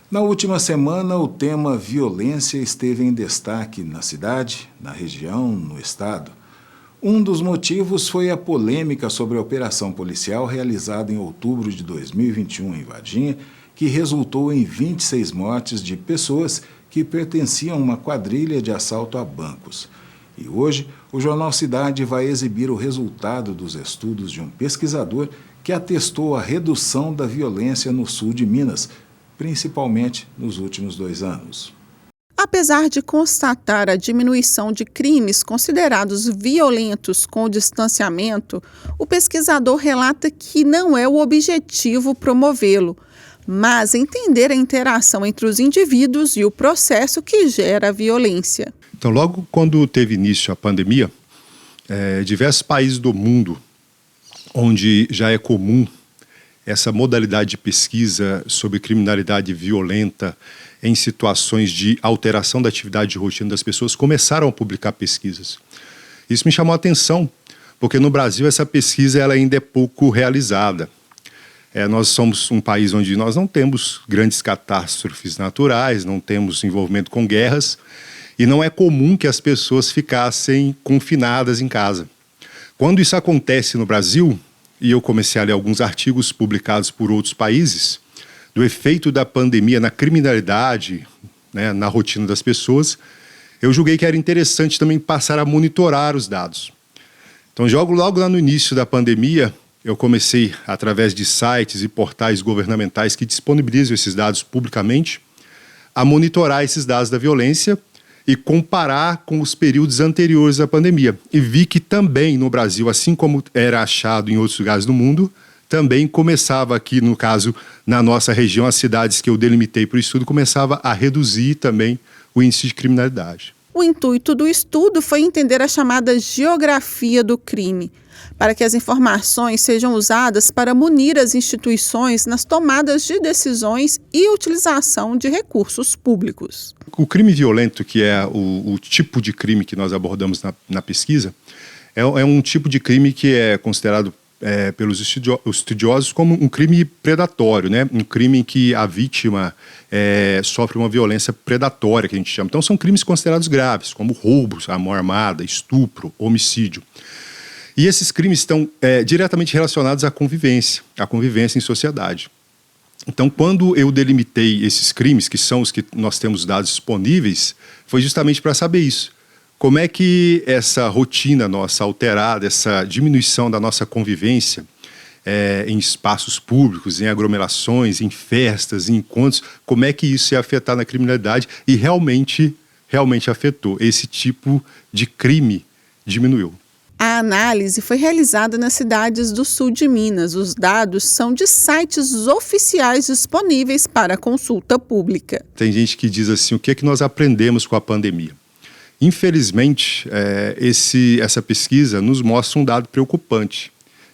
Na última semana, o tema violência esteve em destaque na cidade, na região, no estado. Um dos motivos foi a polêmica sobre a operação policial realizada em outubro de 2021 em Varginha, que resultou em 26 mortes de pessoas que pertenciam a uma quadrilha de assalto a bancos. E hoje, o Jornal Cidade vai exibir o resultado dos estudos de um pesquisador que atestou a redução da violência no sul de Minas, principalmente nos últimos 2 anos. Apesar de constatar a diminuição de crimes considerados violentos com o distanciamento, o pesquisador relata que não é o objetivo promovê-lo, mas entender a interação entre os indivíduos e o processo que gera a violência. Então, logo quando teve início a pandemia, diversos países do mundo, onde já é comum essa modalidade de pesquisa sobre criminalidade violenta em situações de alteração da atividade de rotina das pessoas, começaram a publicar pesquisas. Isso me chamou a atenção, porque no Brasil essa pesquisa ela ainda é pouco realizada. Nós somos um país onde nós não temos grandes catástrofes naturais, não temos envolvimento com guerras, e não é comum que as pessoas ficassem confinadas em casa. Quando isso acontece no Brasil, e eu comecei a ler alguns artigos publicados por outros países, do efeito da pandemia na criminalidade, né, na rotina das pessoas, eu julguei que era interessante também passar a monitorar os dados. Então, logo lá no início da pandemia, eu comecei, através de sites e portais governamentais que disponibilizam esses dados publicamente, a monitorar esses dados da violência e comparar com os períodos anteriores à pandemia. E vi que também no Brasil, assim como era achado em outros lugares do mundo, também começava aqui, no caso, na nossa região, as cidades que eu delimitei para o estudo, começava a reduzir também o índice de criminalidade. O intuito do estudo foi entender a chamada geografia do crime, para que as informações sejam usadas para munir as instituições nas tomadas de decisões e utilização de recursos públicos. O crime violento, que é o tipo de crime que nós abordamos na pesquisa, é um tipo de crime que é considerado pelos estudiosos como um crime predatório, né? Um crime em que a vítima sofre uma violência predatória, que a gente chama. Então são crimes considerados graves, como roubos, a mão armada, estupro, homicídio. E esses crimes estão diretamente relacionados à convivência em sociedade. Então, quando eu delimitei esses crimes, que são os que nós temos dados disponíveis, foi justamente para saber isso. Como é que essa rotina nossa alterada, essa diminuição da nossa convivência em espaços públicos, em aglomerações, em festas, em encontros, como é que isso ia afetar na criminalidade e realmente afetou. Esse tipo de crime diminuiu. A análise foi realizada nas cidades do sul de Minas. Os dados são de sites oficiais disponíveis para consulta pública. Tem gente que diz assim, o que é que nós aprendemos com a pandemia? Infelizmente, essa pesquisa nos mostra um dado preocupante,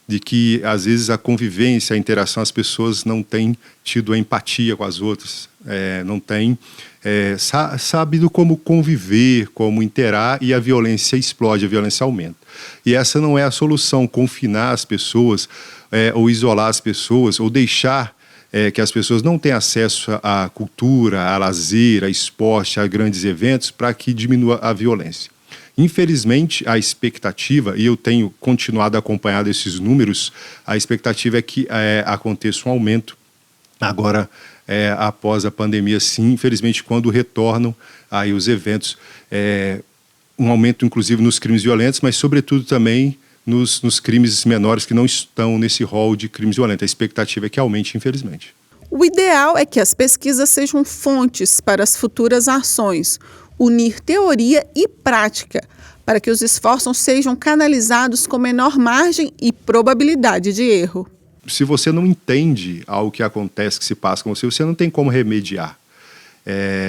de que, às vezes, a convivência, a interação, as pessoas não têm tido a empatia com as outras, não têm sabido como conviver, como interar, e a violência explode, a violência aumenta. E essa não é a solução, confinar as pessoas, ou isolar as pessoas, ou deixar que as pessoas não tenham acesso à cultura, a lazer, a esporte, a grandes eventos, para que diminua a violência. Infelizmente, a expectativa, e eu tenho continuado a acompanhar esses números, a expectativa é que aconteça um aumento agora, após a pandemia, sim, infelizmente, quando retornam aí os eventos, um aumento, inclusive, nos crimes violentos, mas, sobretudo, também nos crimes menores que não estão nesse rol de crimes violentos. A expectativa é que aumente, infelizmente. O ideal é que as pesquisas sejam fontes para as futuras ações, unir teoria e prática, para que os esforços sejam canalizados com menor margem e probabilidade de erro. Se você não entende algo que acontece, que se passa com você, você não tem como remediar.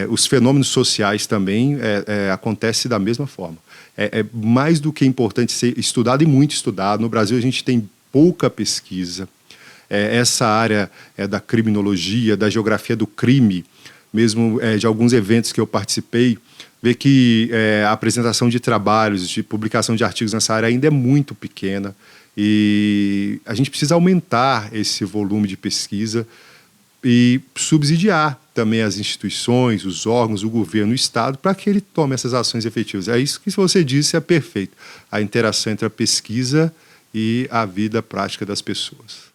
Os fenômenos sociais também acontecem da mesma forma. É mais do que importante ser estudado e muito estudado. No Brasil a gente tem pouca pesquisa. Essa área da criminologia, da geografia do crime, mesmo de alguns eventos que eu participei, vê que a apresentação de trabalhos, de publicação de artigos nessa área ainda é muito pequena e a gente precisa aumentar esse volume de pesquisa e subsidiar também as instituições, os órgãos, o governo, o Estado, para que ele tome essas ações efetivas. É isso que você disse, é perfeito. A interação entre a pesquisa e a vida prática das pessoas.